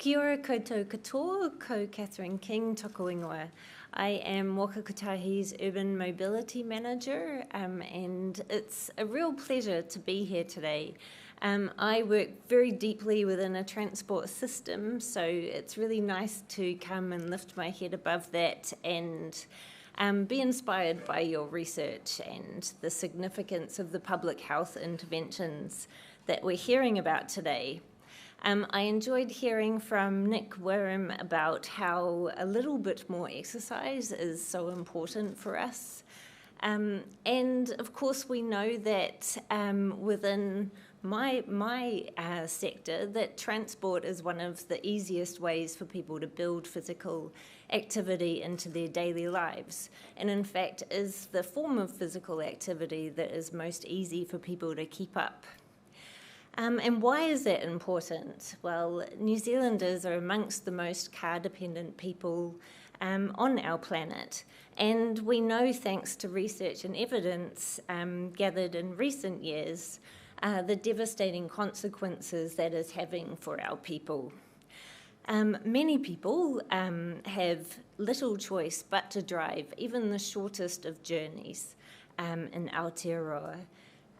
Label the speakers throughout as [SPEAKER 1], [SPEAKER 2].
[SPEAKER 1] Kia ora koutou katoa, ko Kathryn King, toko ingoa. I am Waka Kotahi's Urban Mobility Manager, and it's a real pleasure to be here today. I work very deeply within a transport system, so it's really nice to come and lift my head above that and be inspired by your research and the significance of the public health interventions that we're hearing about today. I enjoyed hearing from Nick Wareham about how a little bit more exercise is so important for us. And of course we know that within my sector that transport is one of the easiest ways for people to build physical activity into their daily lives, and in fact is the form of physical activity that is most easy for people to keep up. And why is that important? Well, New Zealanders are amongst the most car-dependent people on our planet. And we know, thanks to research and evidence gathered in recent years, the devastating consequences that is having for our people. Many people have little choice but to drive, even the shortest of journeys in Aotearoa.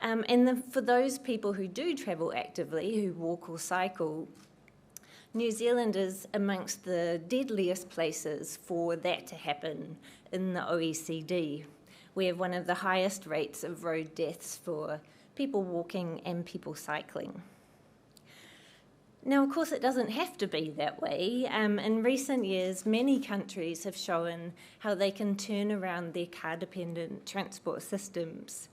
[SPEAKER 1] And for those people who do travel actively, who walk or cycle, New Zealand is amongst the deadliest places for that to happen in the OECD. We have one of the highest rates of road deaths for people walking and people cycling. Now, of course, it doesn't have to be that way. In recent years, many countries have shown how they can turn around their car-dependent transport systems.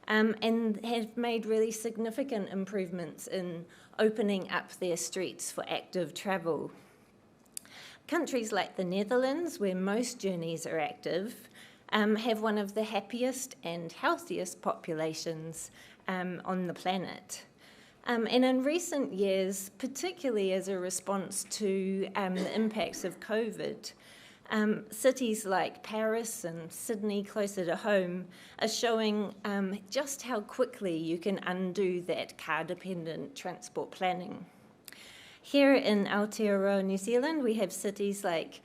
[SPEAKER 1] And have made really significant improvements in opening up their streets for active travel. Countries like the Netherlands, where most journeys are active, have one of the happiest and healthiest populations on the planet. And in recent years, particularly as a response to the impacts of COVID, cities like Paris and Sydney, closer to home, are showing just how quickly you can undo that car-dependent transport planning. Here in Aotearoa, New Zealand, we have cities like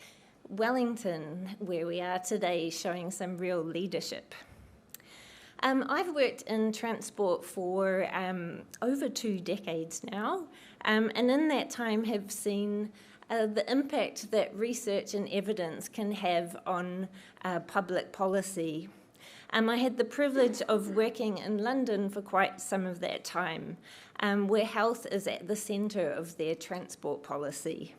[SPEAKER 1] Wellington, where we are today, showing some real leadership. I've worked in transport for over 2 decades now, and in that time have seen the impact that research and evidence can have on public policy. I had the privilege of working in London for quite some of that time, where health is at the centre of their transport policy.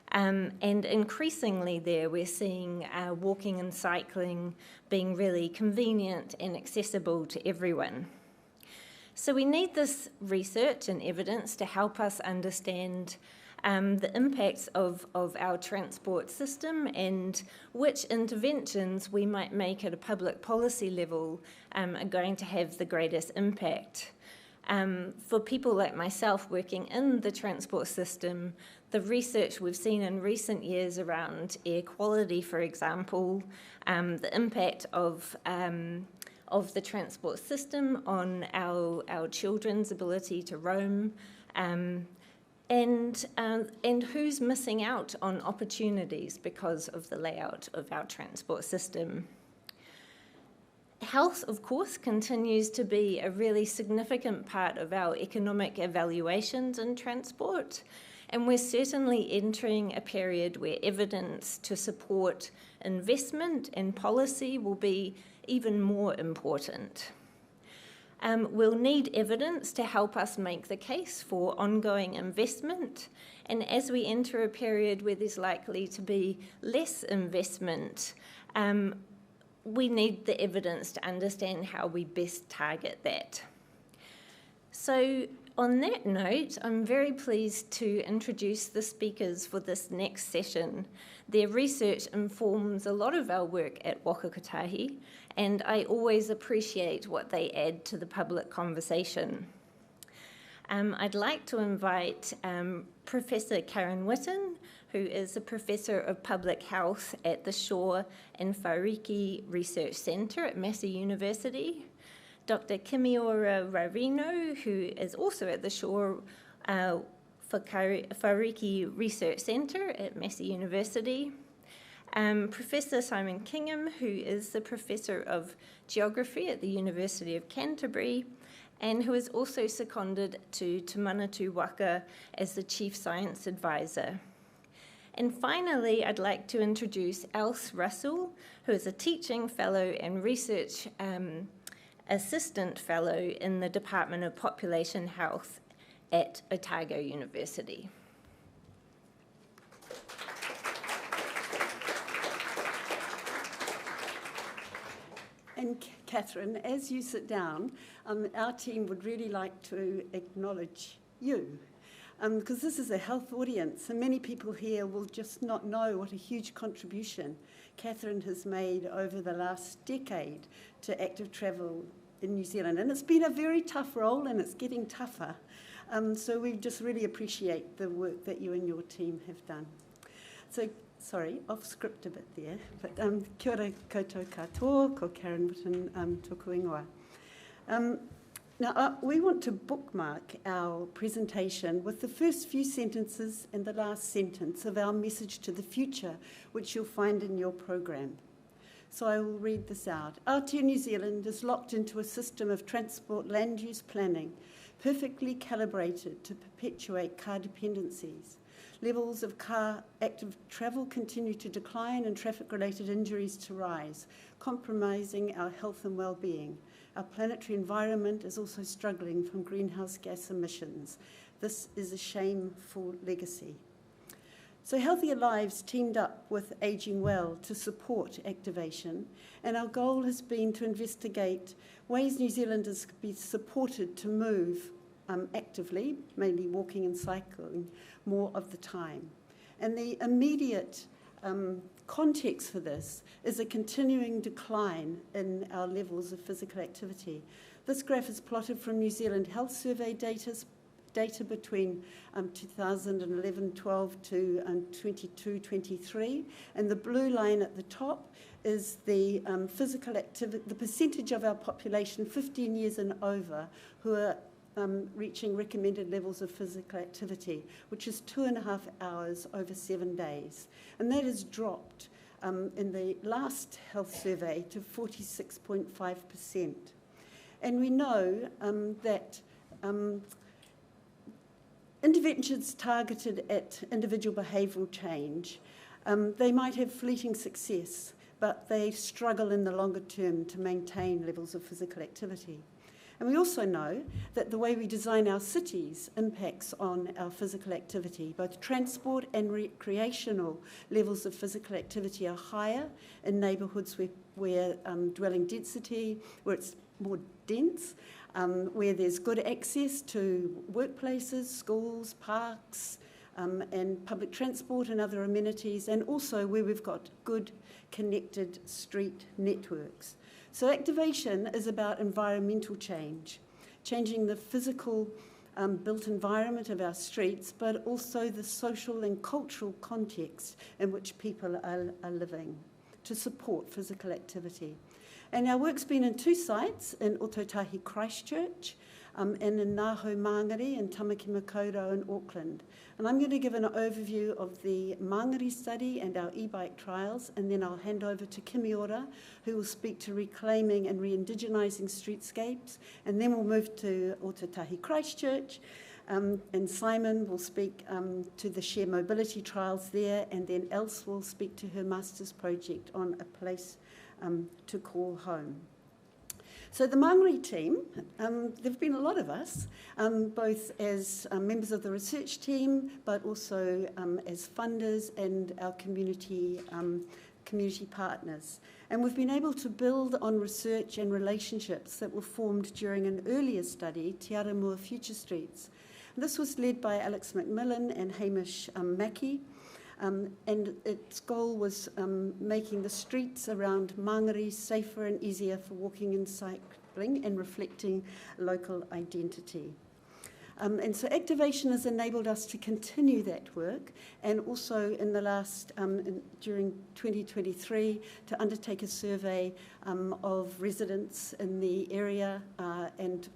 [SPEAKER 1] And increasingly there we're seeing walking and cycling being really convenient and accessible to everyone. So we need this research and evidence to help us understand the impacts of our transport system and which interventions we might make at a public policy level are going to have the greatest impact. For people like myself working in the transport system, the research we've seen in recent years around air quality, for example, the impact of the transport system on our children's ability to roam, and who's missing out on opportunities because of the layout of our transport system. Health, of course, continues to be a really significant part of our economic evaluations in transport, and we're certainly entering a period where evidence to support investment and policy will be even more important. We'll need evidence to help us make the case for ongoing investment, and as we enter a period where there's likely to be less investment, we need the evidence to understand how we best target that. So on that note, I'm very pleased to introduce the speakers for this next session. Their research informs a lot of our work at Waka Kotahi, and I always appreciate what they add to the public conversation. I'd like to invite Professor Karen Witten, who is a Professor of Public Health at the Shaw and Whauriki Research Centre at Massey University, Dr. Kimiora Raerino, who is also at the Shaw Whariki Research Centre at Massey University, Professor Simon Kingham, who is the Professor of Geography at the University of Canterbury, and who is also seconded to Te Manatu Waka as the Chief Science Advisor. And finally, I'd like to introduce Els Russell, who is a teaching fellow and research assistant fellow in the Department of Population Health at Otago University.
[SPEAKER 2] And Kathryn, as you sit down, our team would really like to acknowledge you, because this is a health audience, and many people here will just not know what a huge contribution Kathryn has made over the last decade to active travel in New Zealand. And it's been a very tough role, and it's getting tougher. So we just really appreciate the work that you and your team have done. So, sorry, off script a bit there, but kia ora koutou katoa, ko Karen Witten tōku ingoa. Now, we want to bookmark our presentation with the first few sentences and the last sentence of our message to the future, which you'll find in your programme. So I will read this out. Aotea New Zealand is locked into a system of transport land use planning, perfectly calibrated to perpetuate car dependencies. Levels of car active travel continue to decline and traffic-related injuries to rise, compromising our health and well-being. Our planetary environment is also struggling from greenhouse gas emissions. This is a shameful legacy. So Healthier Lives teamed up with Ageing Well to support activation, and our goal has been to investigate ways New Zealanders could be supported to move actively, mainly walking and cycling, more of the time. And the immediate context for this is a continuing decline in our levels of physical activity. This graph is plotted from New Zealand Health Survey data between 2011-12 to 22-23, and the blue line at the top is the physical activity, the percentage of our population 15 years and over who are reaching recommended levels of physical activity, which is 2.5 hours over 7 days. And that has dropped in the last health survey to 46.5%. And we know that interventions targeted at individual behavioural change, they might have fleeting success, but they struggle in the longer term to maintain levels of physical activity. And we also know that the way we design our cities impacts on our physical activity. Both transport and recreational levels of physical activity are higher in neighbourhoods where dwelling density, where it's more dense, where there's good access to workplaces, schools, parks, and public transport and other amenities, and also where we've got good connected street networks. So activation is about environmental change, changing the physical built environment of our streets, but also the social and cultural context in which people are living to support physical activity. And our work's been in 2 sites, in Otago Christchurch and in Naho Mangere and Tamaki Makaurau in Auckland. And I'm going to give an overview of the Mangere study and our e-bike trials, and then I'll hand over to Kimiora, who will speak to reclaiming and re-indigenising streetscapes, and then we'll move to Otago Christchurch, and Simon will speak to the shared mobility trials there, and then Els will speak to her master's project on a place to call home. So the Mangere team, there have been a lot of us, both as members of the research team, but also as funders and our community partners. And we've been able to build on research and relationships that were formed during an earlier study, Te Aramua Future Streets. This was led by Alex McMillan and Hamish Mackey. And its goal was making the streets around Mangere safer and easier for walking and cycling and reflecting local identity. And so activation has enabled us to continue that work, and also in the last, during 2023, to undertake a survey of residents in the area and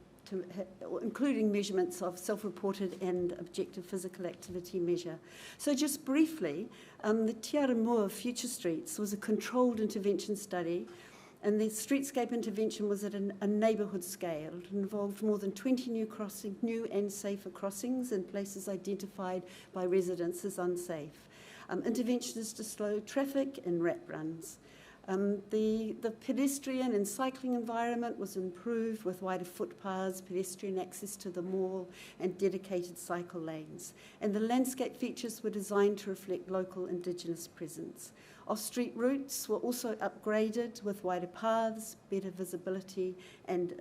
[SPEAKER 2] including measurements of self-reported and objective physical activity measure. So just briefly, the Te Aramua Future Streets was a controlled intervention study, and the streetscape intervention was at a neighbourhood scale. It involved more than 20 new and safer crossings in places identified by residents as unsafe. Interventions to slow traffic and wrap runs. The pedestrian and cycling environment was improved with wider footpaths, pedestrian access to the mall, and dedicated cycle lanes. And the landscape features were designed to reflect local Indigenous presence. Off-street routes were also upgraded with wider paths, better visibility, and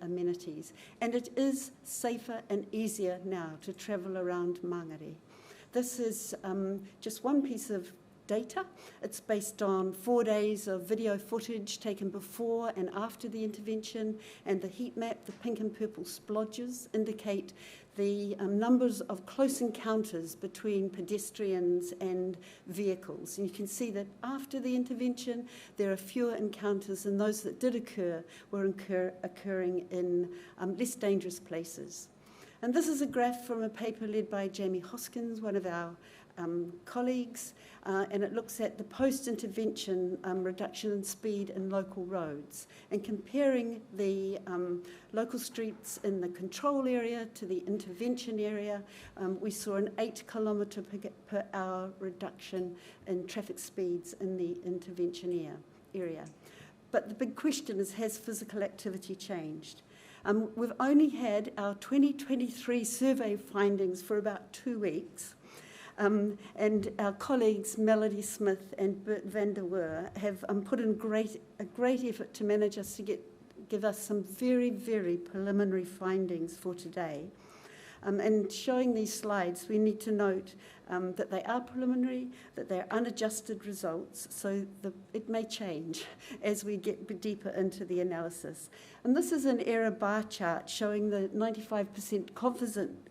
[SPEAKER 2] amenities. And it is safer and easier now to travel around Māngere. This is just one piece of data. It's based on 4 days of video footage taken before and after the intervention, and the heat map, the pink and purple splodges, indicate the numbers of close encounters between pedestrians and vehicles. And you can see that after the intervention, there are fewer encounters, and those that did occur were occurring in less dangerous places. And this is a graph from a paper led by Jamie Hoskins, one of our colleagues, and it looks at the post-intervention reduction in speed in local roads, and comparing the local streets in the control area to the intervention area. We saw an 8 kilometre per hour reduction in traffic speeds in the intervention area. But the big question is, has physical activity changed? We've only had our 2023 survey findings for about 2 weeks. And our colleagues Melody Smith and Bert van der Weer have put in a great effort to manage us to give us some very, very preliminary findings for today. And showing these slides, we need to note that they are preliminary, that they're unadjusted results, so it may change as we get deeper into the analysis. And this is an error bar chart showing the 95%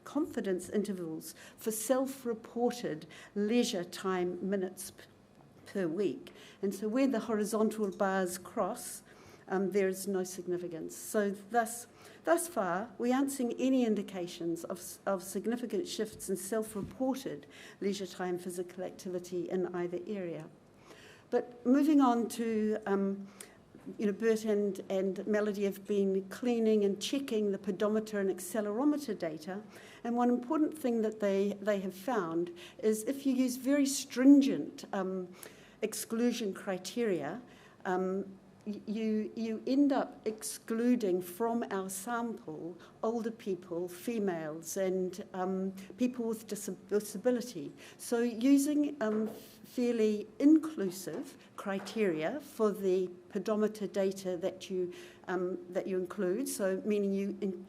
[SPEAKER 2] confidence intervals for self-reported leisure time minutes per week. And so where the horizontal bars cross, there is no significance. So thus far, we aren't seeing any indications of significant shifts in self-reported leisure time physical activity in either area. But moving on to, Bert and Melody have been cleaning and checking the pedometer and accelerometer data, and one important thing that they have found is if you use very stringent exclusion criteria, you end up excluding from our sample older people, females, and people with disability. So using fairly inclusive criteria for the pedometer data that you include, so meaning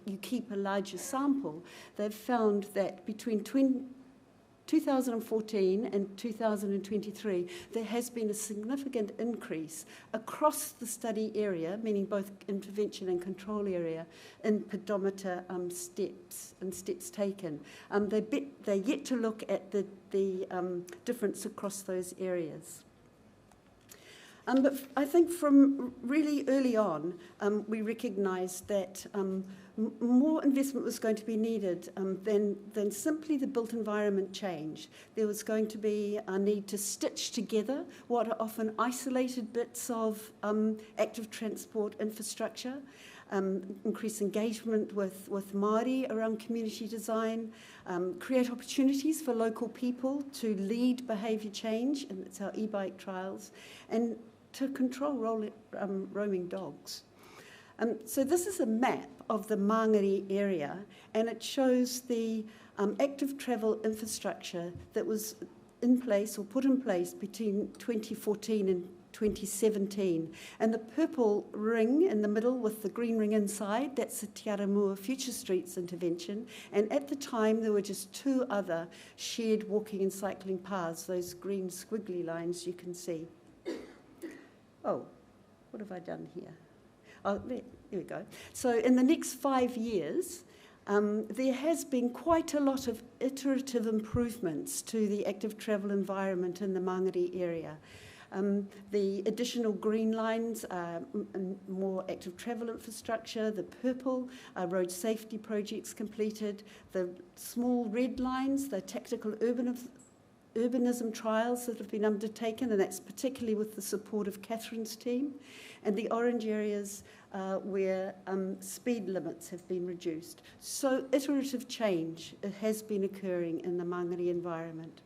[SPEAKER 2] you keep a larger sample, they've found that between 2014 and 2023, there has been a significant increase across the study area, meaning both intervention and control area, in pedometer steps taken. They're yet to look at the difference across those areas. But I think from really early on, we recognised that more investment was going to be needed than simply the built environment change. There was going to be a need to stitch together what are often isolated bits of active transport infrastructure, increase engagement with Māori around community design, create opportunities for local people to lead behaviour change, and it's our e-bike trials, and to control roaming dogs. So this is a map of the Māngere area, and it shows the active travel infrastructure that was in place or put in place between 2014 and 2017. And the purple ring in the middle with the green ring inside, that's the Te Aramua Future Streets intervention. And at the time, there were just 2 other shared walking and cycling paths, those green squiggly lines you can see. Oh, what have I done here? Oh, there we go. So in the next 5 years, there has been quite a lot of iterative improvements to the active travel environment in the Māngere area. The additional green lines are more active travel infrastructure. The purple are road safety projects completed. The small red lines, the tactical urbanism trials that have been undertaken, and that's particularly with the support of Kathryn's team. And the orange areas where speed limits have been reduced. So iterative change has been occurring in the Māngere environment.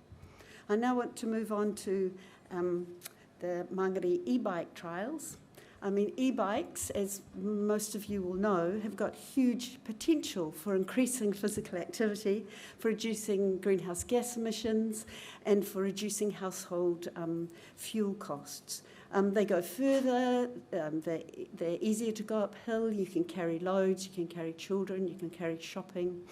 [SPEAKER 2] I now want to move on to the Māngere e-bike trials. I mean, e-bikes, as most of you will know, have got huge potential for increasing physical activity, for reducing greenhouse gas emissions, and for reducing household fuel costs. They go further, they're easier to go uphill, you can carry loads, you can carry children, you can carry shopping,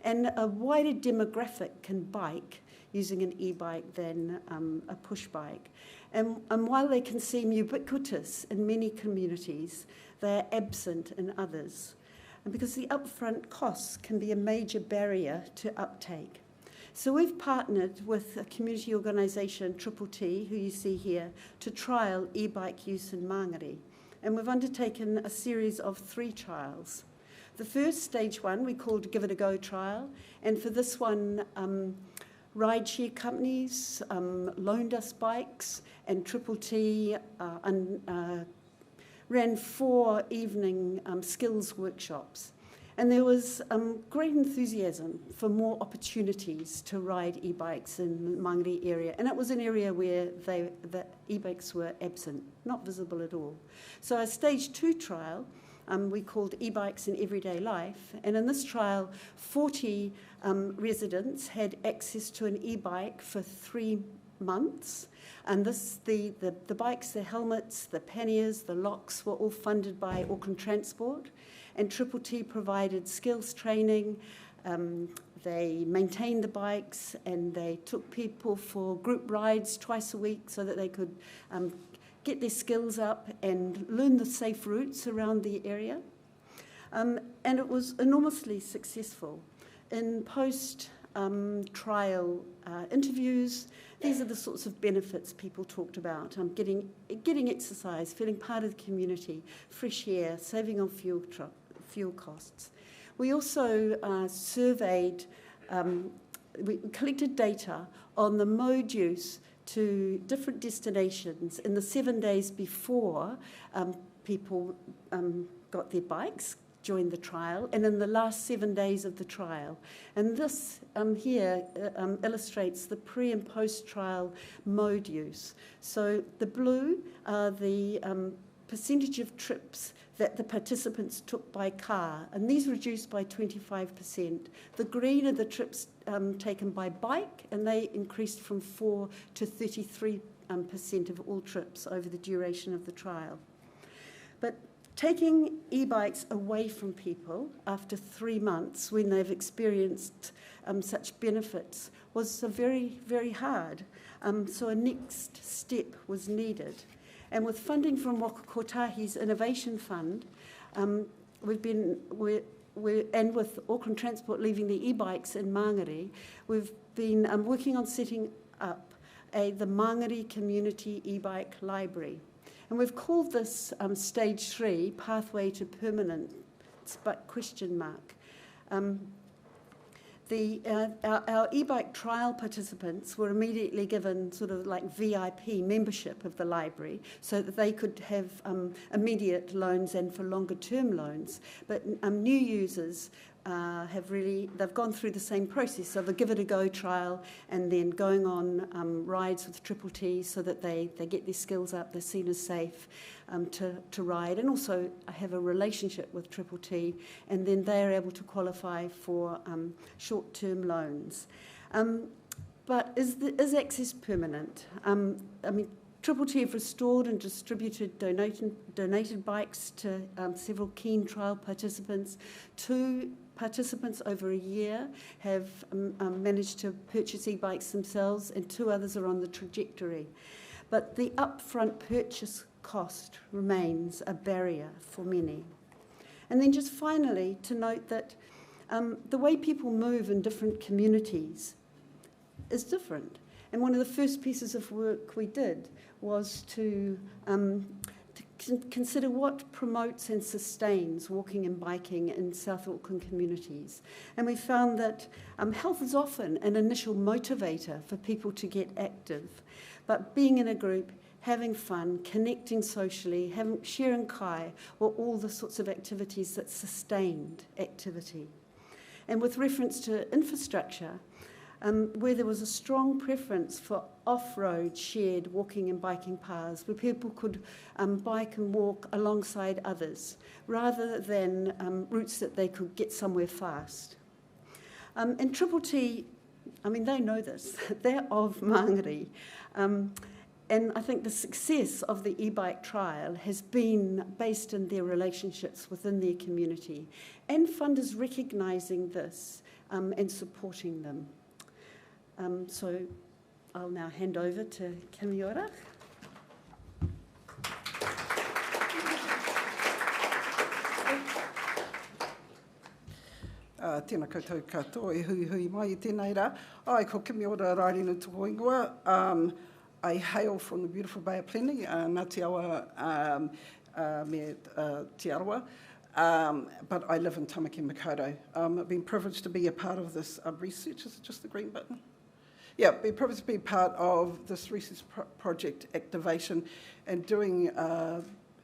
[SPEAKER 2] and a wider demographic can bike using an e-bike than a push bike. And while they can seem ubiquitous in many communities, they are absent in others. And because the upfront costs can be a major barrier to uptake. So we've partnered with a community organisation, T, who you see here, to trial e-bike use in Māngere. And we've undertaken a series of 3 trials. The first, stage 1, we called Give It a Go trial. And for this one, rideshare companies loaned us bikes, and T ran 4 evening skills workshops. And there was great enthusiasm for more opportunities to ride e-bikes in the Māngere area. And it was an area where the e-bikes were absent, not visible at all. So our stage 2 trial, we called e-bikes in everyday life. And in this trial, 40 residents had access to an e-bike for 3 months. And the bikes, the helmets, the panniers, the locks were all funded by Auckland Transport. And T provided skills training. They maintained the bikes, and they took people for group rides twice a week so that they could get their skills up and learn the safe routes around the area. And it was enormously successful. In post-trial interviews, these are the sorts of benefits people talked about. Getting exercise, feeling part of the community, fresh air, saving on fuel costs. We also surveyed, we collected data on the mode use to different destinations in the 7 days before people got their bikes, joined the trial, and in the last 7 days of the trial. And this here illustrates the pre- and post-trial mode use. So the blue are the percentage of trips that the participants took by car, and these reduced by 25%. The green are the trips taken by bike, and they increased from 4 to 33% of all trips over the duration of the trial. But taking e-bikes away from people after 3 months when they've experienced such benefits was very, very hard. So a next step was needed. And with funding from Waka Kotahi's Innovation Fund, and with Auckland Transport leaving the e-bikes in Māngere, we've been working on setting up the Māngere Community E-Bike Library. And we've called this Stage 3, Pathway to Permanence, but question mark. Our e-bike trial participants were immediately given sort of like VIP membership of the library so that they could have immediate loans and for longer term loans. But new users they've gone through the same process of a Give It a Go trial and then going on rides with T so that they get their skills up, they're seen as safe to ride, and also have a relationship with T, and then they're able to qualify for short-term loans. But is access permanent? I mean, T have restored and distributed donated bikes to several keen trial participants. 2 participants over a year have managed to purchase e-bikes themselves, and 2 others are on the trajectory. But the upfront purchase cost remains a barrier for many. And then just finally to note that the way people move in different communities is different. And one of the first pieces of work we did was to consider what promotes and sustains walking and biking in South Auckland communities. And we found that health is often an initial motivator for people to get active, but being in a group, having fun, connecting socially, sharing kai, were all the sorts of activities that sustained activity. And with reference to infrastructure, where there was a strong preference for off-road shared walking and biking paths where people could bike and walk alongside others rather than routes that they could get somewhere fast. And Triple T, I mean, they know this, they're of Māngere. And I think the success of the e-bike trial has been based in their relationships within their community and funders recognising this and supporting them. So I'll now hand over to Kimiora.
[SPEAKER 3] Tēnā koutou katoa e hui mai I tēnei rā. Ai, ko Kimiora Raerino tō ingoa. I hail from the beautiful Bay of Plenty, Ngāti Awa me Te Arawa, but I live in Tamaki Makaurau. I've been privileged to be a part of this research. Is it just the green button? Yeah, been privileged to be part of this research project activation and doing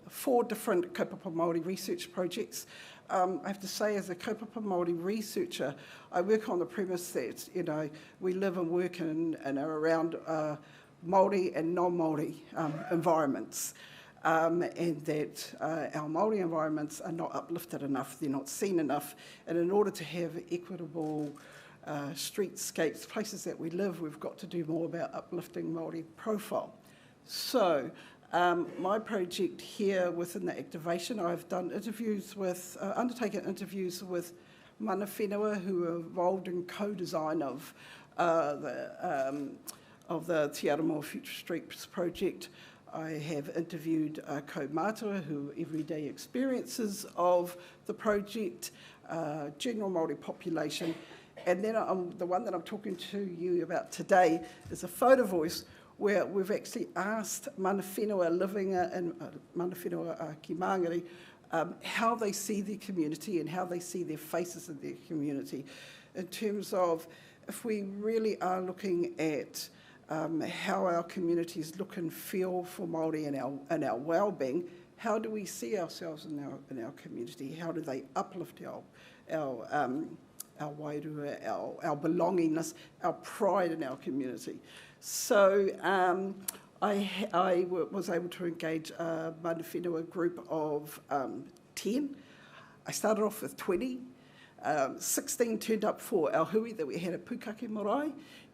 [SPEAKER 3] 4 different kaupapa Māori research projects. I have to say, as a kaupapa Māori researcher, I work on the premise that, you know, we live and work and are around Māori and non-Māori environments, and that our Māori environments are not uplifted enough, they're not seen enough, and in order to have equitable streetscapes, places that we live, we've got to do more about uplifting Māori profile. So, my project here within the activation, I've done interviews with, undertaken interviews with mana whenua who are involved in co-design of the Te Aromo Future Streets project. I have interviewed kaumātua who everyday experiences of the project, general Māori population, and then the one that I'm talking to you about today is a photo voice where we've actually asked mana whenua living in mana whenua ki Māngere how they see their community and how they see their faces in their community in terms of if we really are looking at how our communities look and feel for Māori and our well-being, how do we see ourselves in our community? How do they uplift our wairua, our belongingness, our pride in our community? So I was able to engage a mana whenua group of 10. I started off with 20. 16 turned up for our hui that we had at Pukaki Marae,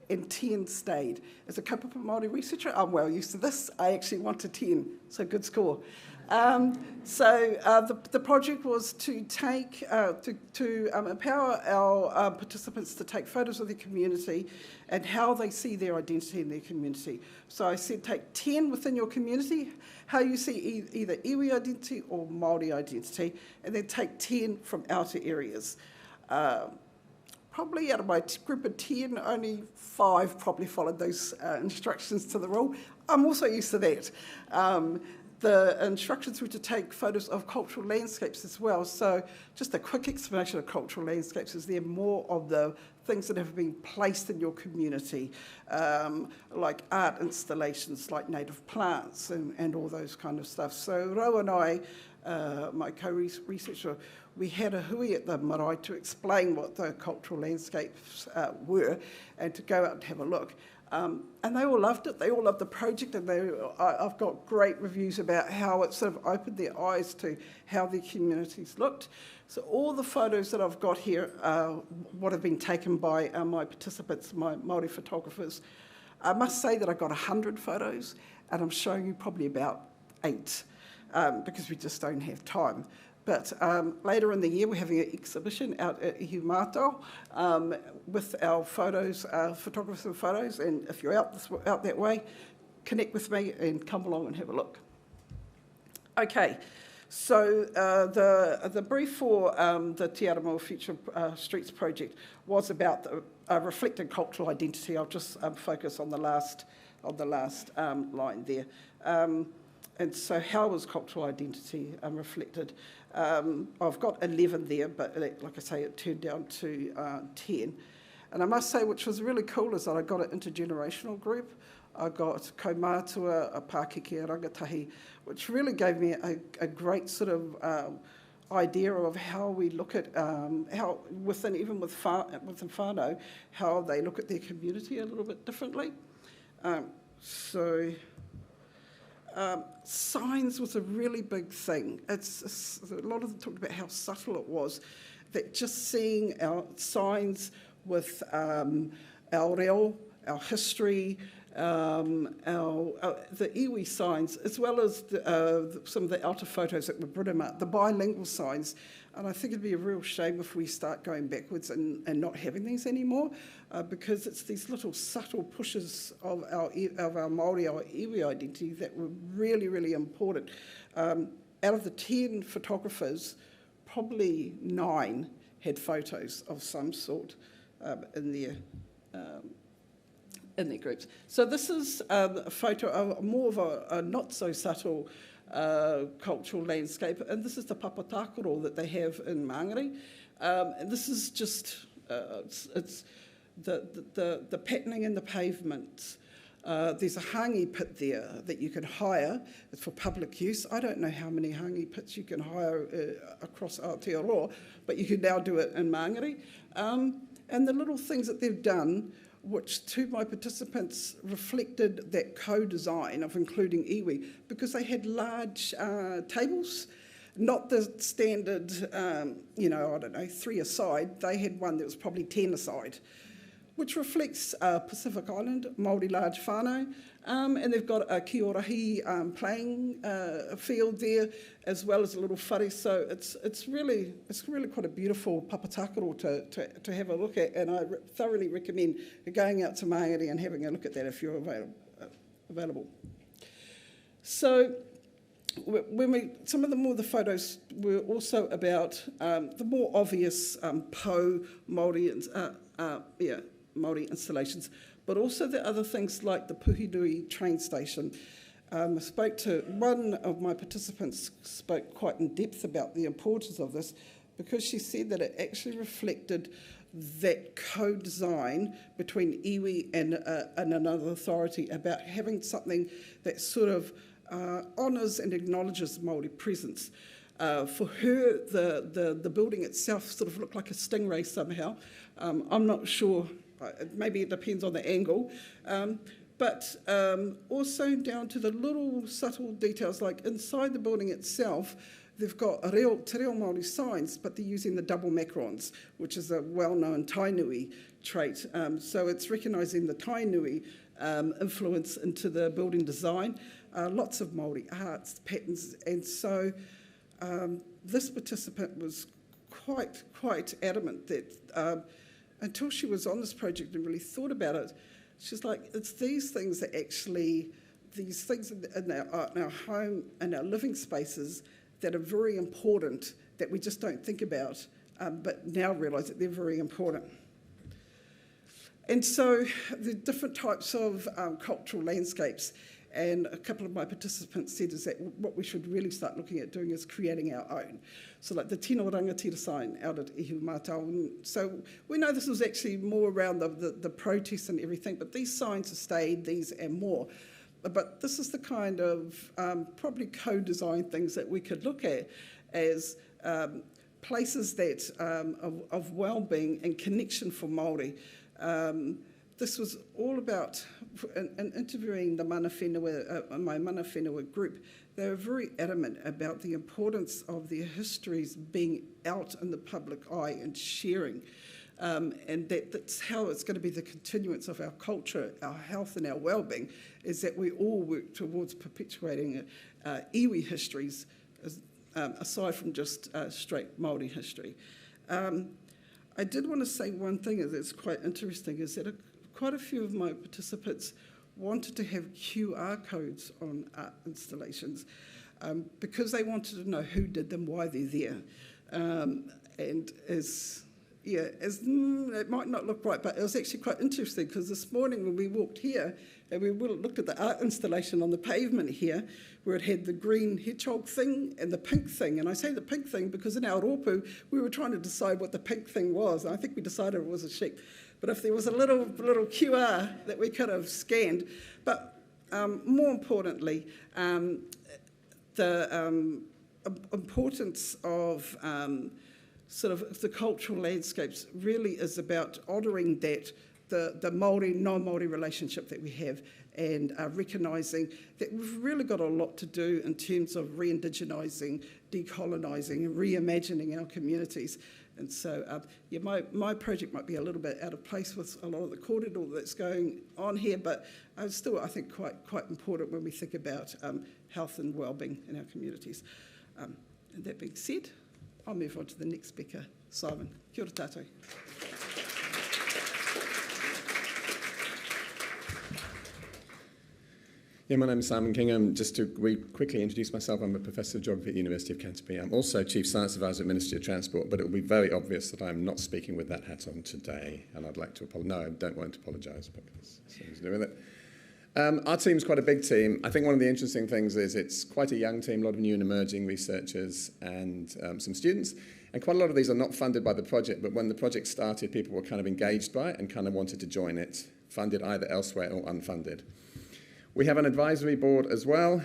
[SPEAKER 3] and 10 stayed. As a kaupapa Māori researcher, I'm well used to this. I actually wanted 10, so good score. The project was to take to empower our participants to take photos of their community and how they see their identity in their community. So I said, take 10 within your community, how you see either iwi identity or Māori identity, and then take 10 from outer areas. Probably out of my group of 10, only 5 probably followed those instructions to the rule. I'm also used to that. The instructions were to take photos of cultural landscapes as well. So just a quick explanation of cultural landscapes is they're more of the things that have been placed in your community, like art installations, like native plants and all those kind of stuff. So Rau and I, my co-researcher, we had a hui at the marae to explain what the cultural landscapes were and to go out and have a look. And they all loved it. They all loved the project, and I've got great reviews about how it sort of opened their eyes to how their communities looked. So all the photos that I've got here what have been taken by my participants, my Māori photographers. I must say that I got 100 photos, and I'm showing you probably about 8 because we just don't have time. But later in the year, we're having an exhibition out at Ihumātao with our photos, photographers and photos. And if you're out that way, connect with me and come along and have a look. Okay, So the brief for the Te Aramoa Future Streets project was about the reflected cultural identity. I'll just focus on the last line there. And so how was cultural identity reflected? I've got 11 there, but like I say, it turned down to 10. And I must say, which was really cool, is that I got an intergenerational group. I got kaumātua, a Pākeke, a rangatahi, which really gave me a great sort of idea of how we look at, how within whānau, how they look at their community a little bit differently. Signs was a really big thing. A lot of them talked about how subtle it was, that just seeing our signs with our reo, our history, the iwi signs, as well as some of the outer photos that were Britomart, the bilingual signs. And I think it'd be a real shame if we start going backwards and not having these anymore, because it's these little subtle pushes of our Māori, our iwi identity that were really, really important. Out of the 10 photographers, probably 9 had photos of some sort in their groups. So this is a photo of more of a not so subtle cultural landscape, and this is the papatakoro that they have in Māngere. And this is just it's the patterning in the pavement. There's a hangi pit there that you can hire. It's for public use. I don't know how many hangi pits you can hire across Aotearoa, but you can now do it in Māngere. And the little things that they've done, which to my participants reflected that co-design of including iwi, because they had large tables, not the standard, I don't know, 3 aside. They had one that was probably 10 aside, which reflects Pacific Island, Māori large whānau, and they've got a Kiorahi playing field there, as well as a little whare. So it's really quite a beautiful papatakoro to have a look at, and I thoroughly recommend going out to Māngere and having a look at that if you're available. So some of the photos were also about the more obvious Māori installations, but also the other things like the Puhinui train station. I spoke to one of my participants, spoke quite in depth about the importance of this, because she said that it actually reflected that co-design between iwi and another authority about having something that sort of honours and acknowledges Māori presence. For her, the building itself sort of looked like a stingray somehow. I'm not sure. Maybe it depends on the angle, but also down to the little subtle details, like inside the building itself, they've got te reo Māori signs, but they're using the double macrons, which is a well-known Tainui trait. So it's recognising the Tainui influence into the building design, lots of Māori arts, patterns, and so this participant was quite adamant that until she was on this project and really thought about it, she's like, it's these things that actually, these things in our home and our living spaces that are very important that we just don't think about, but now realise that they're very important. And so the different types of cultural landscapes, and a couple of my participants said is that what we should really start looking at doing is creating our own. So like the Tino Rangatira sign out at Ihu Mātau. And so we know this was actually more around the protests and everything, but these signs have stayed, these and more. But this is the kind of probably co-design things that we could look at as places that of well-being and connection for Māori. This was all about, in interviewing the mana whenua, my mana whenua group, they were very adamant about the importance of their histories being out in the public eye and sharing. And that's how it's going to be the continuance of our culture, our health and our well-being, is that we all work towards perpetuating iwi histories, aside from just straight Māori history. I did want to say one thing that's quite interesting, is that quite a few of my participants wanted to have QR codes on art installations. because they wanted to know who did them, why they're there. And it might not look right, but it was actually quite interesting because this morning when we walked here and we looked at the art installation on the pavement here, where it had the green hedgehog thing and the pink thing. And I say the pink thing because in our rōpū, we were trying to decide what the pink thing was. And I think we decided it was a sheep. But if there was a little QR that we could have scanned. But more importantly, the importance of sort of the cultural landscapes really is about honouring that, the Māori, non-Māori relationship that we have, and recognising that we've really got a lot to do in terms of re-indigenising, decolonising and reimagining our communities. And so, my project might be a little bit out of place with a lot of the kōrero that's going on here, but still, I think, quite important when we think about health and wellbeing in our communities. And that being said, I'll move on to the next speaker, Simon. Kia ora tātou.
[SPEAKER 4] Yeah, my name is Simon Kingham. Just to quickly introduce myself, I'm a Professor of Geography at the University of Canterbury. I'm also Chief Science Advisor at Ministry of Transport, but it will be very obvious that I'm not speaking with that hat on today, and I'd like to apologise. No, I don't want to apologise, because it's something to do with it. Our team's quite a big team. I think one of the interesting things is it's quite a young team, a lot of new and emerging researchers and some students, and quite a lot of these are not funded by the project, but when the project started, people were kind of engaged by it and kind of wanted to join it, funded either elsewhere or unfunded. We have an advisory board as well,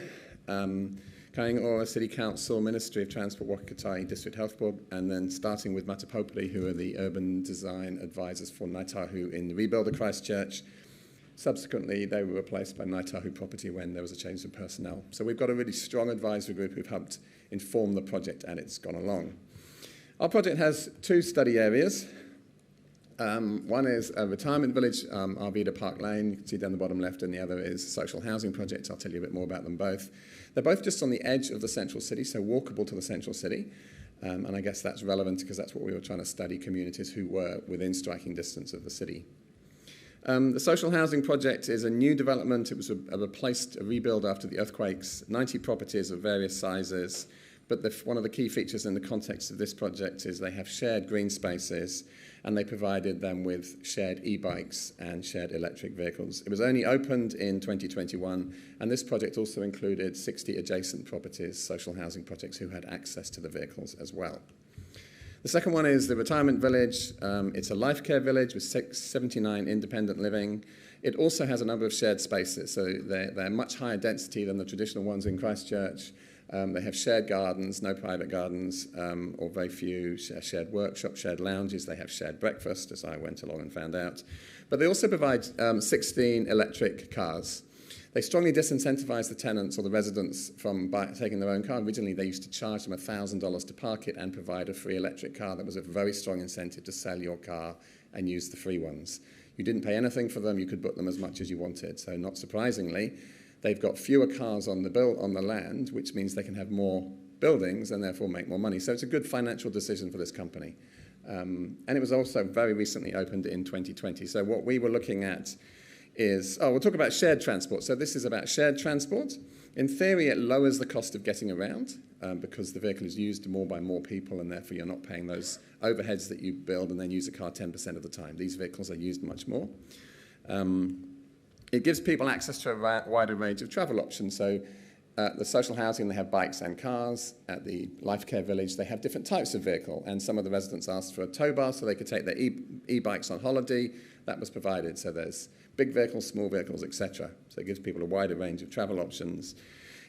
[SPEAKER 4] Kimiora City Council, Ministry of Transport, Waka Kotahi District Health Board, and then starting with Matapopoli, who are the urban design advisors for Ngāi Tahu in the rebuild of Christchurch. Subsequently, they were replaced by Ngāi Tahu Property when there was a change in personnel. So we've got a really strong advisory group who've helped inform the project, and it's gone along. Our project has two study areas. One is a retirement village, Arvida Park Lane, you can see down the bottom left, and the other is a social housing project. I'll tell you a bit more about them both. They're both just on the edge of the central city, so walkable to the central city. And I guess that's relevant because that's what we were trying to study, communities who were within striking distance of the city. The social housing project is a new development. It was a rebuild after the earthquakes, 90 properties of various sizes. But one of the key features in the context of this project is they have shared green spaces, and they provided them with shared e-bikes and shared electric vehicles. It was only opened in 2021, and this project also included 60 adjacent properties, social housing projects, who had access to the vehicles as well. The second one is the retirement village. It's a life care village with 79 independent living. It also has a number of shared spaces, so they're much higher density than the traditional ones in Christchurch. They have shared gardens, no private gardens, or very few, shared workshops, shared lounges. They have shared breakfast, as I went along and found out. But they also provide 16 electric cars. They strongly disincentivise the tenants or the residents from taking their own car. Originally, they used to charge them $1,000 to park it and provide a free electric car. That was a very strong incentive to sell your car and use the free ones. You didn't pay anything for them. You could book them as much as you wanted. So not surprisingly, they've got fewer cars on the land, which means they can have more buildings and therefore make more money. So it's a good financial decision for this company. And it was also very recently opened in 2020. So what we were looking at is, we'll talk about shared transport. So this is about shared transport. In theory, it lowers the cost of getting around because the vehicle is used more by more people, and therefore you're not paying those overheads that you build and then use a car 10% of the time. These vehicles are used much more. It gives people access to a wider range of travel options. So the social housing, they have bikes and cars. At the life care village, they have different types of vehicle. And some of the residents asked for a tow bar so they could take their e-bikes on holiday. That was provided. So there's big vehicles, small vehicles, etc. So it gives people a wider range of travel options.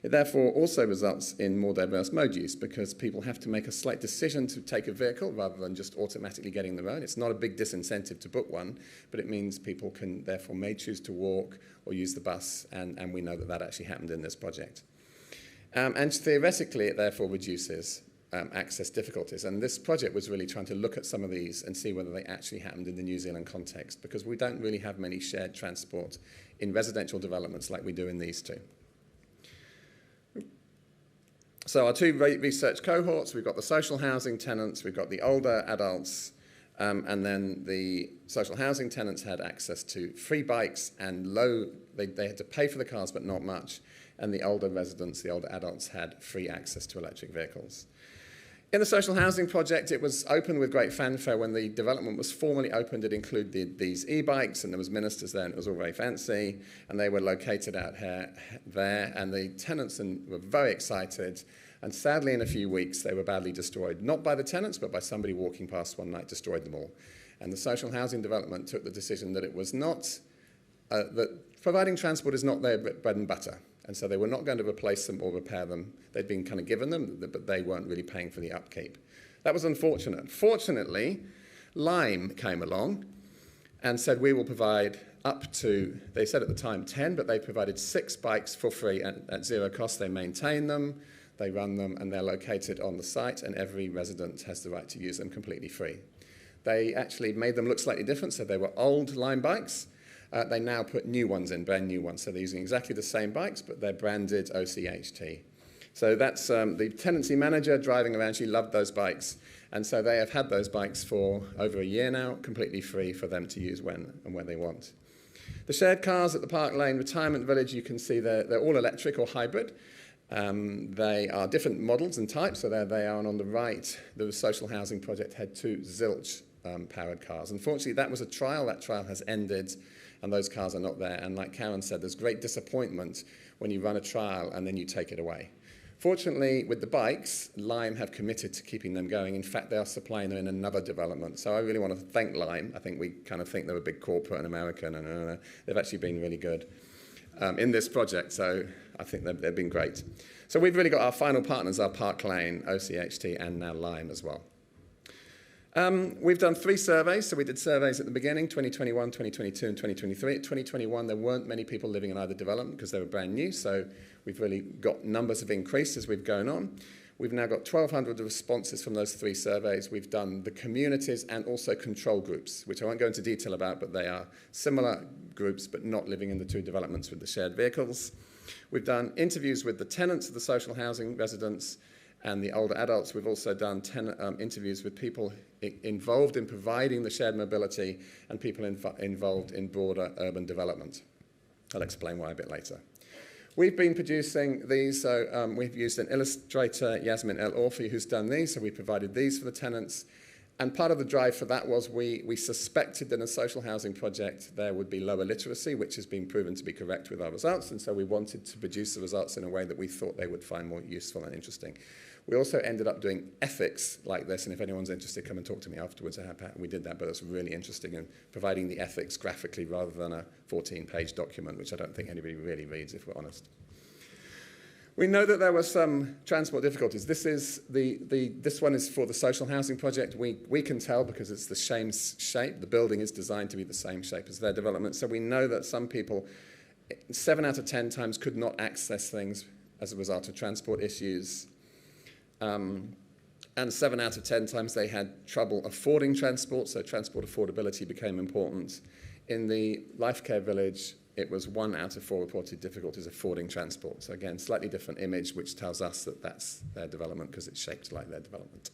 [SPEAKER 4] It therefore also results in more diverse mode use because people have to make a slight decision to take a vehicle rather than just automatically getting their own. It's not a big disincentive to book one, but it means people can therefore may choose to walk or use the bus, and we know that that actually happened in this project. And theoretically, it therefore reduces access difficulties. And this project was really trying to look at some of these and see whether they actually happened in the New Zealand context, because we don't really have many shared transport in residential developments like we do in these two. So our two research cohorts, we've got the social housing tenants, we've got the older adults, and then the social housing tenants had access to free bikes and they had to pay for the cars, but not much. and the older residents, the older adults, had free access to electric vehicles. In the social housing project, it was opened with great fanfare. When the development was formally opened, it included these e-bikes, and there was ministers there, and it was all very fancy, and they were located out there, and the tenants were very excited. And sadly, in a few weeks, they were badly destroyed, not by the tenants, but by somebody walking past one night, destroyed them all. And the social housing development took the decision that it was not, that providing transport is not their bread and butter. And so they were not going to replace them or repair them. They'd been kind of given them, but they weren't really paying for the upkeep. That was unfortunate. Fortunately, Lime came along and said, we will provide up to, they said at the time 10, but they provided 6 bikes for free at zero cost. They maintain them, they run them, and they're located on the site, and every resident has the right to use them completely free. They actually made them look slightly different, so they were old Lime bikes. They now put new ones in, brand new ones. So they're using exactly the same bikes, but they're branded OCHT. So that's the tenancy manager driving around. She loved those bikes. And so they have had those bikes for over a year now, completely free for them to use when and where they want. The shared cars at the Park Lane Retirement Village, you can see they're all electric or hybrid. They are different models and types. So there they are. And on the right, the social housing project had 2 Zilch powered cars. Unfortunately, that was a trial. That trial has ended, and those cars are not there. And like Karen said, there's great disappointment when you run a trial and then you take it away. Fortunately, with the bikes, Lime have committed to keeping them going. In fact, they are supplying them in another development. So I really want to thank Lime. I think we kind of think they're a big corporate and American, and they've actually been really good in this project. So I think they've been great. So we've really got our final partners, our Park Lane, OCHT, and now Lime as well. We've done 3 surveys. So we did surveys at the beginning, 2021, 2022, and 2023. At 2021, there weren't many people living in either development because they were brand new. So we've really got numbers have increased as we've gone on. We've now got 1,200 responses from those 3 surveys. We've done the communities and also control groups, which I won't go into detail about, but they are similar groups, but not living in the 2 developments with the shared vehicles. We've done interviews with the tenants of the social housing residents and the older adults. We've also done interviews with people involved in providing the shared mobility and people involved in broader urban development. I'll explain why a bit later. We've been producing these, so we've used an illustrator, Yasmin El Orfi, who's done these, so we provided these for the tenants. And part of the drive for that was we suspected that in a social housing project there would be lower literacy, which has been proven to be correct with our results, and so we wanted to produce the results in a way that we thought they would find more useful and interesting. We also ended up doing ethics like this, and if anyone's interested, come and talk to me afterwards. We did that, but it's really interesting in providing the ethics graphically rather than a 14-page document, which I don't think anybody really reads, if we're honest. We know that there were some transport difficulties. This one is for the social housing project. We can tell because it's the same shape. The building is designed to be the same shape as their development. So we know that some people, 7 out of 10 times, could not access things as a result of transport issues. And 7 out of 10 times they had trouble affording transport, so transport affordability became important. In the Life Care Village, it was 1 out of 4 reported difficulties affording transport. So again, slightly different image, which tells us that that's their development because it's shaped like their development.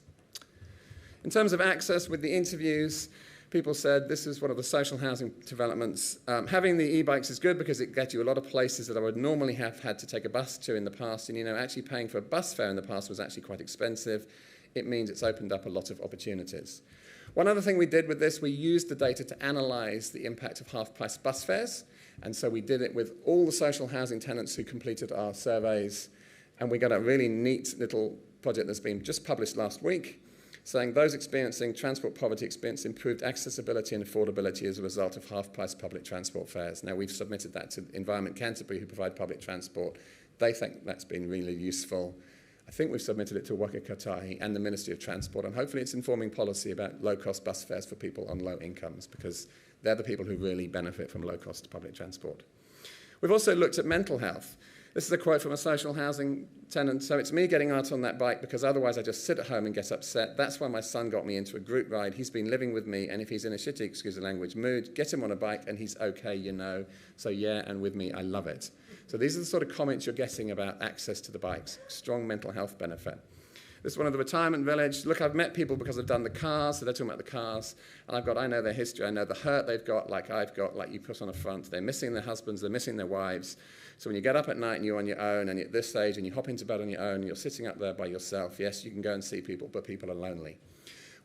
[SPEAKER 4] In terms of access, with the interviews, people said this is one of the social housing developments. Having the e-bikes is good because it gets you a lot of places that I would normally have had to take a bus to in the past. And, actually paying for a bus fare in the past was actually quite expensive. It means it's opened up a lot of opportunities. One other thing we did with this, we used the data to analyse the impact of half-price bus fares. And so we did it with all the social housing tenants who completed our surveys. And we got a really neat little project that's been just published last week, saying those experiencing transport poverty experience improved accessibility and affordability as a result of half-price public transport fares. Now, we've submitted that to Environment Canterbury, who provide public transport. They think that's been really useful. I think we've submitted it to Waka Kotahi and the Ministry of Transport, and hopefully it's informing policy about low-cost bus fares for people on low incomes, because they're the people who really benefit from low-cost public transport. We've also looked at mental health. This is a quote from a social housing tenant. So it's me getting out on that bike because otherwise I just sit at home and get upset. That's why my son got me into a group ride. He's been living with me, and if he's in a shitty, excuse the language, mood, get him on a bike and he's okay, So yeah, and with me, I love it. So these are the sort of comments you're getting about access to the bikes. Strong mental health benefit. This is one of the retirement village. Look, I've met people because I've done the cars, so they're talking about the cars. And I know their history, I know the hurt they've got, like I've got, like you put on a front. They're missing their husbands, they're missing their wives. So when you get up at night and you're on your own, and you're at this age, and you hop into bed on your own, and you're sitting up there by yourself, yes, you can go and see people, but people are lonely.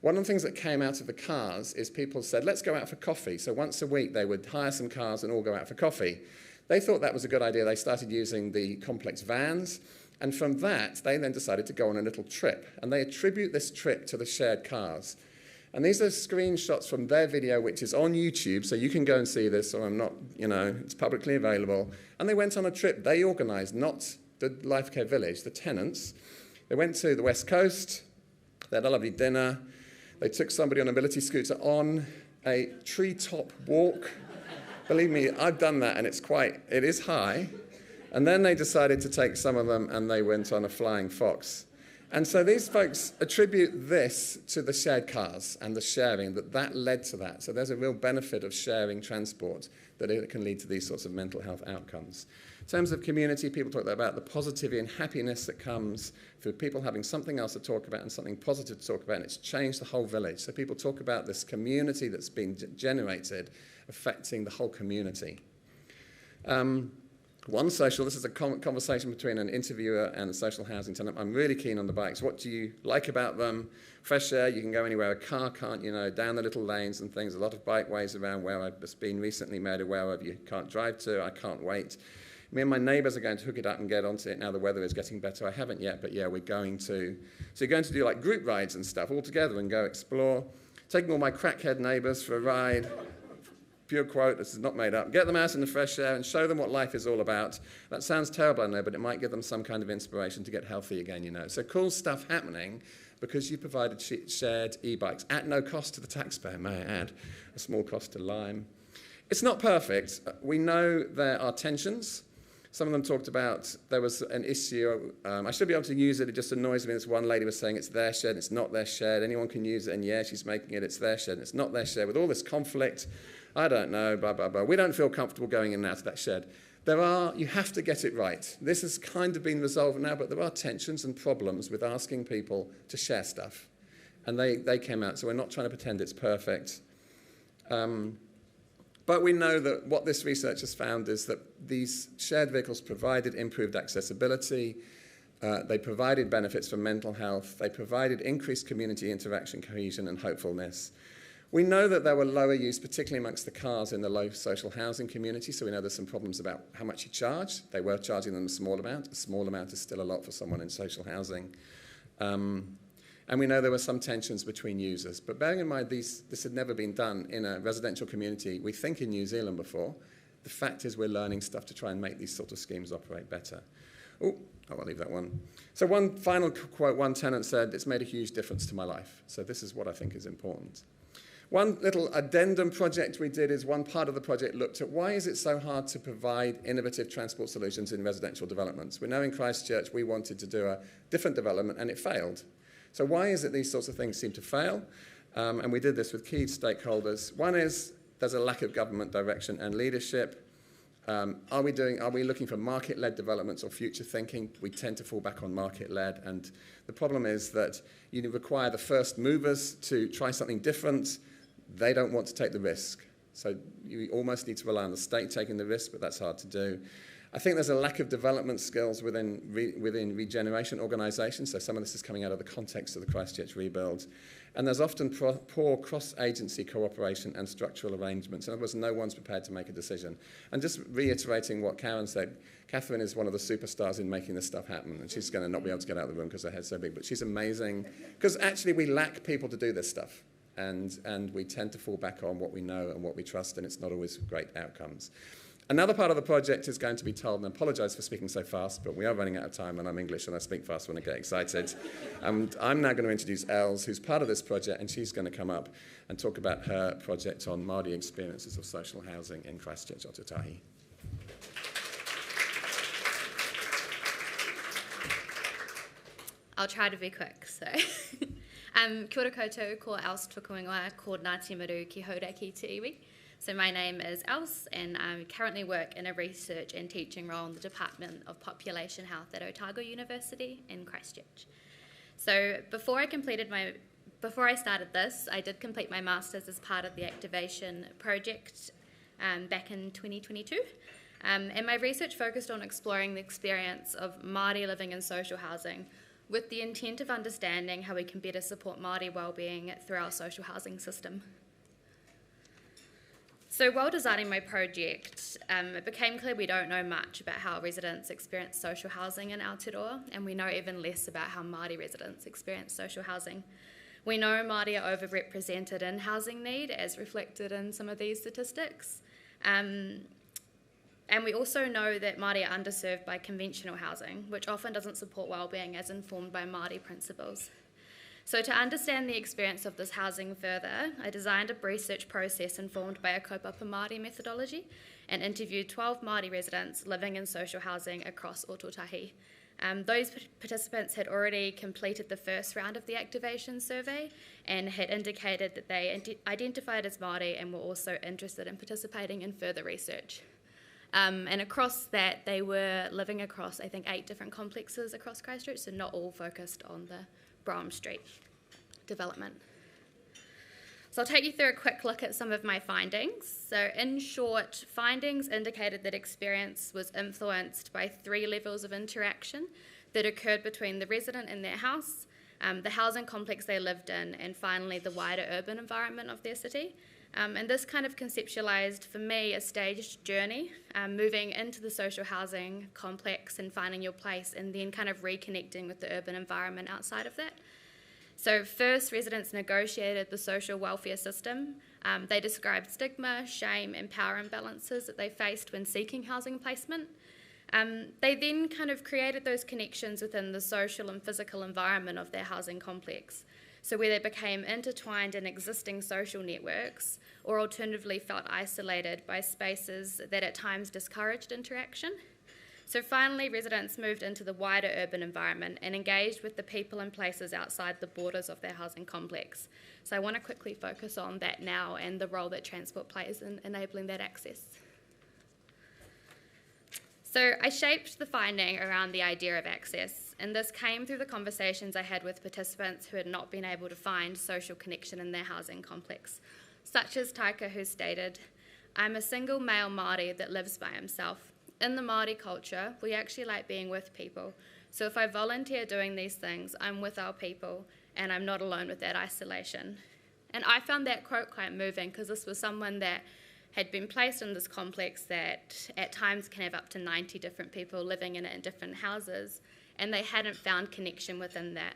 [SPEAKER 4] One of the things that came out of the cars is people said, let's go out for coffee. So once a week, they would hire some cars and all go out for coffee. They thought that was a good idea. They started using the complex vans. And from that, they then decided to go on a little trip. And they attribute this trip to the shared cars. And these are screenshots from their video, which is on YouTube. So you can go and see this, or I'm not, it's publicly available. And they went on a trip they organised, not the Life Care Village, the tenants. They went to the West Coast. They had a lovely dinner. They took somebody on a mobility scooter on a treetop walk. Believe me, I've done that, and it is high. And then they decided to take some of them, and they went on a flying fox. And so these folks attribute this to the shared cars and the sharing, that led to that. So there's a real benefit of sharing transport, that it can lead to these sorts of mental health outcomes. In terms of community, people talk about the positivity and happiness that comes through people having something else to talk about and something positive to talk about, and it's changed the whole village. So people talk about this community that's been generated, affecting the whole community. This is a conversation between an interviewer and a social housing tenant. I'm really keen on the bikes. What do you like about them? Fresh air, you can go anywhere. A car can't, down the little lanes and things. A lot of bikeways around where I've just been recently made aware of. You can't drive to. I can't wait. Me and my neighbours are going to hook it up and get onto it now the weather is getting better. I haven't yet, but yeah, we're going to. So you're going to do like group rides and stuff all together and go explore. Taking all my crackhead neighbours for a ride. Pure quote, this is not made up. Get them out in the fresh air and show them what life is all about. That sounds terrible, I know, but it might give them some kind of inspiration to get healthy again, So cool stuff happening because you provided shared e-bikes at no cost to the taxpayer, may I add. A small cost to Lime. It's not perfect. We know there are tensions. Some of them talked about there was an issue. I should be able to use it. It just annoys me. This one lady was saying it's their shed, it's not their shed. Anyone can use it, and yeah, she's making it. It's their shed, and it's not their shed. With all this conflict, I don't know, blah, blah, blah. We don't feel comfortable going in and out of that shed. You have to get it right. This has kind of been resolved now, but there are tensions and problems with asking people to share stuff. And they came out, so we're not trying to pretend it's perfect. But we know that what this research has found is that these shared vehicles provided improved accessibility, they provided benefits for mental health, they provided increased community interaction, cohesion and hopefulness. We know that there were lower use, particularly amongst the cars in the low social housing community, so we know there's some problems about how much you charge. They were charging them a small amount. A small amount is still a lot for someone in social housing. And we know there were some tensions between users. But bearing in mind this had never been done in a residential community, we think in New Zealand before, the fact is we're learning stuff to try and make these sort of schemes operate better. Oh, I'll leave that one. So one final quote, one tenant said, "It's made a huge difference to my life." So this is what I think is important. One little addendum project we did is one part of the project looked at why is it so hard to provide innovative transport solutions in residential developments. We know in Christchurch we wanted to do a different development and it failed. So why is it these sorts of things seem to fail? And we did this with key stakeholders. One is there's a lack of government direction and leadership. Are we looking for market-led developments or future thinking? We tend to fall back on market-led, and the problem is that you require the first movers to try something different. They don't want to take the risk. So you almost need to rely on the state taking the risk, but that's hard to do. I think there's a lack of development skills within regeneration organisations, so some of this is coming out of the context of the Christchurch rebuild. And there's often poor cross-agency cooperation and structural arrangements. In other words, no one's prepared to make a decision. And just reiterating what Karen said, Kathryn is one of the superstars in making this stuff happen, and she's going to not be able to get out of the room because her head's so big, but she's amazing. Because actually we lack people to do this stuff, and we tend to fall back on what we know and what we trust, and it's not always great outcomes. Another part of the project is going to be told, and I apologise for speaking so fast, but we are running out of time, and I'm English, and I speak fast when I get excited. And I'm now going to introduce Els, who's part of this project, and she's going to come up and talk about her project on Māori experiences of social housing in Christchurch, Otago Tahi.
[SPEAKER 5] I'll try to be quick, so. Kia ora koutou, ko Els tukuingoa, ko Ngāti Maru ki haura ki te iwi. So my name is Els, and I currently work in a research and teaching role in the Department of Population Health at Otago University in Christchurch. So before I started this, I did complete my Masters as part of the activation project back in 2022. And my research focused on exploring the experience of Māori living in social housing with the intent of understanding how we can better support Māori wellbeing through our social housing system. So while designing my project, it became clear we don't know much about how residents experience social housing in Aotearoa, and we know even less about how Māori residents experience social housing. We know Māori are overrepresented in housing need, as reflected in some of these statistics. And we also know that Māori are underserved by conventional housing, which often doesn't support wellbeing as informed by Māori principles. So to understand the experience of this housing further, I designed a research process informed by a kaupapa Māori methodology and interviewed 12 Māori residents living in social housing across Otago. Those participants had already completed the first round of the activation survey and had indicated that they identified as Māori and were also interested in participating in further research. And across that, they were living across, I think, 8 different complexes across Christchurch, so not all focused on the Brougham Street development. So I'll take you through a quick look at some of my findings. So in short, findings indicated that experience was influenced by 3 levels of interaction that occurred between the resident and their house, the housing complex they lived in, and finally the wider urban environment of their city. And this kind of conceptualised, for me, a staged journey, moving into the social housing complex and finding your place, and then kind of reconnecting with the urban environment outside of that. So first, residents negotiated the social welfare system. They described stigma, shame, and power imbalances that they faced when seeking housing placement. They then kind of created those connections within the social and physical environment of their housing complex. So where they became intertwined in existing social networks, or alternatively felt isolated by spaces that at times discouraged interaction. So finally, residents moved into the wider urban environment and engaged with the people and places outside the borders of their housing complex. So I want to quickly focus on that now and the role that transport plays in enabling that access. So I shaped the finding around the idea of access, and this came through the conversations I had with participants who had not been able to find social connection in their housing complex, such as Taika, who stated, "I'm a single male Māori that lives by himself. In the Māori culture, we actually like being with people, so if I volunteer doing these things, I'm with our people, and I'm not alone with that isolation." And I found that quote quite moving, because this was someone that had been placed in this complex that at times can have up to 90 different people living in it in different houses, and they hadn't found connection within that.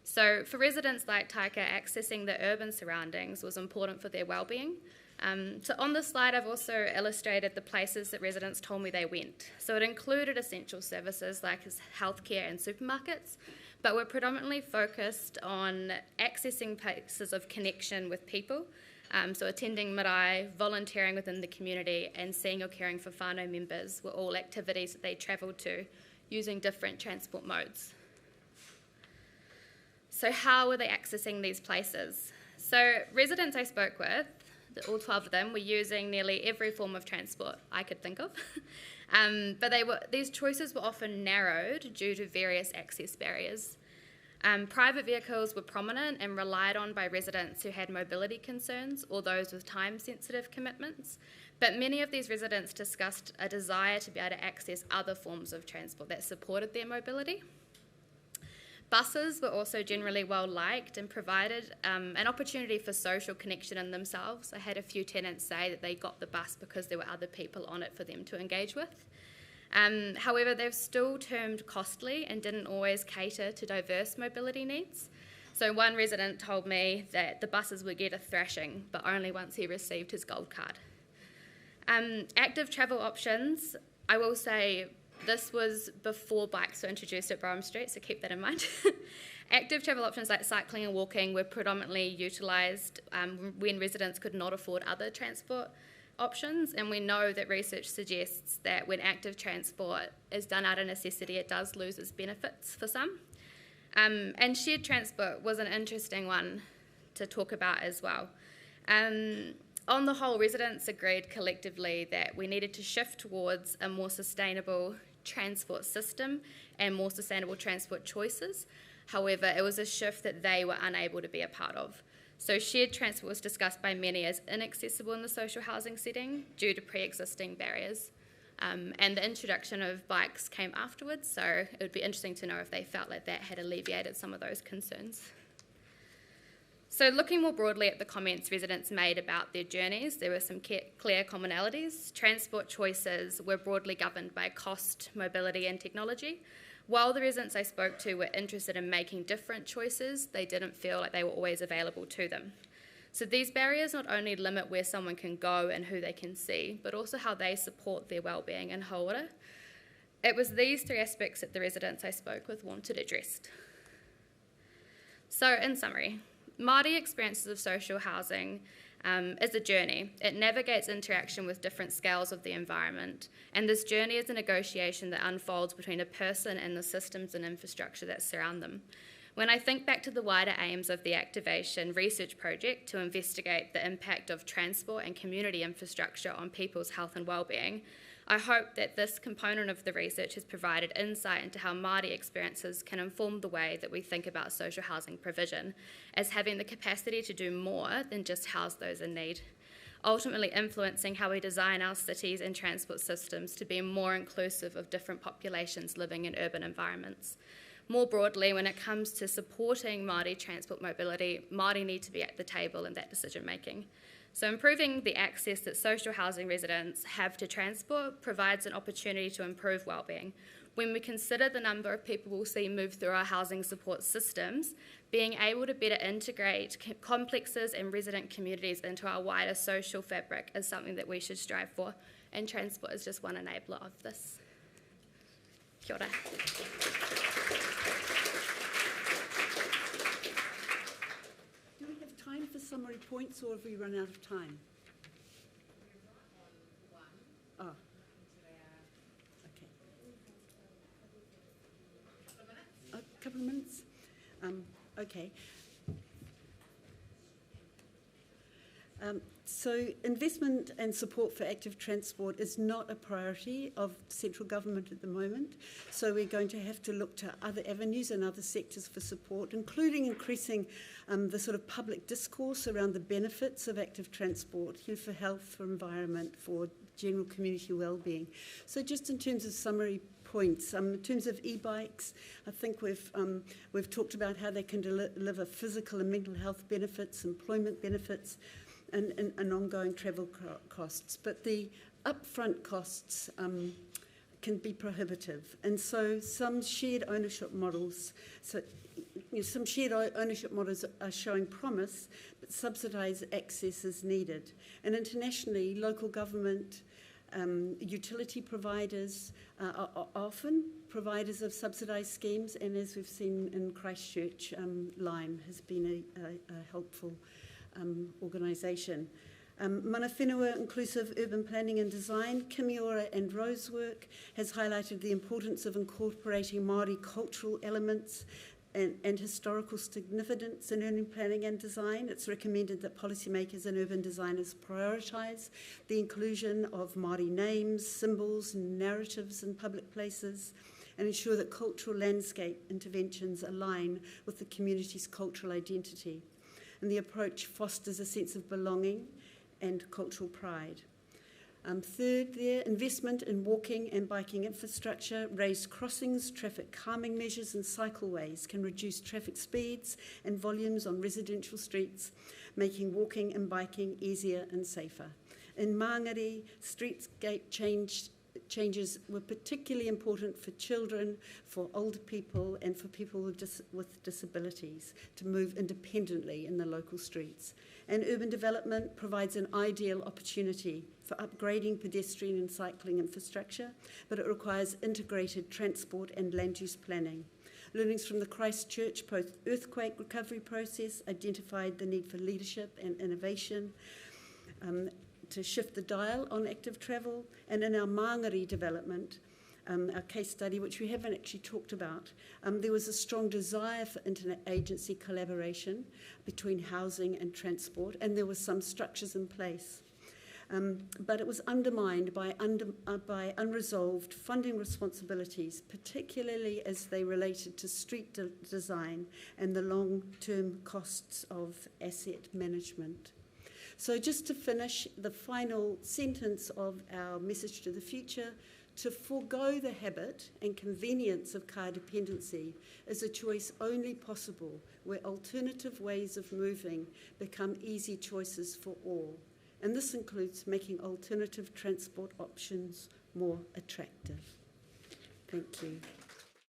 [SPEAKER 5] So for residents like Taika, accessing the urban surroundings was important for their wellbeing. So on this slide, I've also illustrated the places that residents told me they went. So it included essential services like healthcare and supermarkets, but we're predominantly focused on accessing places of connection with people. So attending marae, volunteering within the community, and seeing or caring for whānau members were all activities that they travelled to using different transport modes. So how were they accessing these places? So residents I spoke with, all 12 of them, were using nearly every form of transport I could think of. But these choices were often narrowed due to various access barriers. Private vehicles were prominent and relied on by residents who had mobility concerns or those with time-sensitive commitments, but many of these residents discussed a desire to be able to access other forms of transport that supported their mobility. Buses were also generally well liked and provided an opportunity for social connection in themselves. I had a few tenants say that they got the bus because there were other people on it for them to engage with. However, they've still termed costly and didn't always cater to diverse mobility needs. So one resident told me that the buses would get a thrashing, but only once he received his gold card. Active travel options, I will say this was before bikes were introduced at Brougham Street, so keep that in mind. Active travel options like cycling and walking were predominantly utilised when residents could not afford other transport options, and we know that research suggests that when active transport is done out of necessity, it does lose its benefits for some. And shared transport was an interesting one to talk about as well. On the whole, residents agreed collectively that we needed to shift towards a more sustainable transport system and more sustainable transport choices. However, it was a shift that they were unable to be a part of. So shared transport was discussed by many as inaccessible in the social housing setting due to pre-existing barriers. And the introduction of bikes came afterwards, so it would be interesting to know if they felt like that had alleviated some of those concerns. So looking more broadly at the comments residents made about their journeys, there were some clear commonalities. Transport choices were broadly governed by cost, mobility and technology. While the residents I spoke to were interested in making different choices, they didn't feel like they were always available to them. So these barriers not only limit where someone can go and who they can see, but also how they support their wellbeing in hauora. It was these three aspects that the residents I spoke with wanted addressed. So in summary, Māori experiences of social housing is a journey. It navigates interaction with different scales of the environment, and this journey is a negotiation that unfolds between a person and the systems and infrastructure that surround them. When I think back to the wider aims of the activation research project to investigate the impact of transport and community infrastructure on people's health and wellbeing, I hope that this component of the research has provided insight into how Māori experiences can inform the way that we think about social housing provision as having the capacity to do more than just house those in need, ultimately influencing how we design our cities and transport systems to be more inclusive of different populations living in urban environments. More broadly, when it comes to supporting Māori transport mobility, Māori need to be at the table in that decision making. So improving the access that social housing residents have to transport provides an opportunity to improve wellbeing. When we consider the number of people we'll see move through our housing support systems, being able to better integrate complexes and resident communities into our wider social fabric is something that we should strive for, and transport is just one enabler of this. Kia ora.
[SPEAKER 2] Time for summary points, or have we run out of time? Oh. Okay. A couple of minutes? Okay. So investment and support for active transport is not a priority of central government at the moment. So we're going to have to look to other avenues and other sectors for support, including increasing the sort of public discourse around the benefits of active transport, for health, for environment, for general community well-being. So just in terms of summary points, in terms of e-bikes, I think we've talked about how they can deliver physical and mental health benefits, employment benefits, and ongoing travel costs. But the upfront costs can be prohibitive. And so some shared ownership models, are showing promise, but subsidised access is needed. And internationally, local government, utility providers are often providers of subsidised schemes, and as we've seen in Christchurch, Lime has been a helpful organisation. Mana Whenua Inclusive Urban Planning and Design, Kimiora and Rosework has highlighted the importance of incorporating Māori cultural elements and historical significance in urban planning and design. It's recommended that policymakers and urban designers prioritise the inclusion of Māori names, symbols and narratives in public places, and ensure that cultural landscape interventions align with the community's cultural identity. And the approach fosters a sense of belonging and cultural pride. Third, investment in walking and biking infrastructure, raised crossings, traffic calming measures and cycleways can reduce traffic speeds and volumes on residential streets, making walking and biking easier and safer. In Māngere, streetscape changes were particularly important for children, for older people, and for people with disabilities to move independently in the local streets. And urban development provides an ideal opportunity for upgrading pedestrian and cycling infrastructure, but it requires integrated transport and land use planning. Learnings from the Christchurch post-earthquake recovery process identified the need for leadership and innovation to shift the dial on active travel. And in our Māngere development, our case study, which we haven't actually talked about, there was a strong desire for interagency collaboration between housing and transport, and there were some structures in place. but it was undermined by unresolved funding responsibilities, particularly as they related to street design and the long-term costs of asset management. So just to finish, the final sentence of our message to the future: to forego the habit and convenience of car dependency is a choice only possible where alternative ways of moving become easy choices for all. And this includes making alternative transport options more attractive. Thank you.